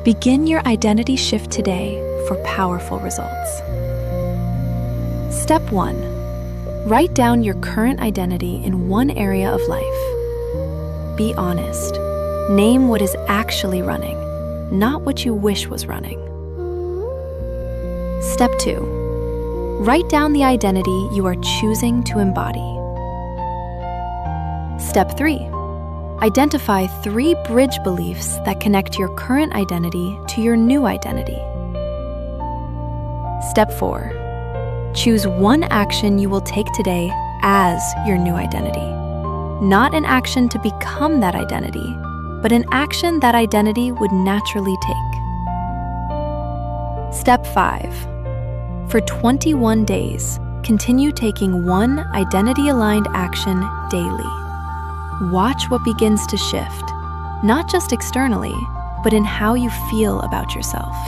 Begin your identity shift today for powerful results. Step 1. Write down your current identity in one area of life. Be honest. Name what is actually running, not what you wish was running. Step 2. Write down the identity you are choosing to embody. Step 3. Identify 3 bridge beliefs that connect your current identity to your new identity. Step 4. Choose one action you will take today as your new identity. Not an action to become that identity, but an action that identity would naturally take. Step 5. For 21 days, continue taking one identity-aligned action daily. Watch what begins to shift, not just externally, but in how you feel about yourself.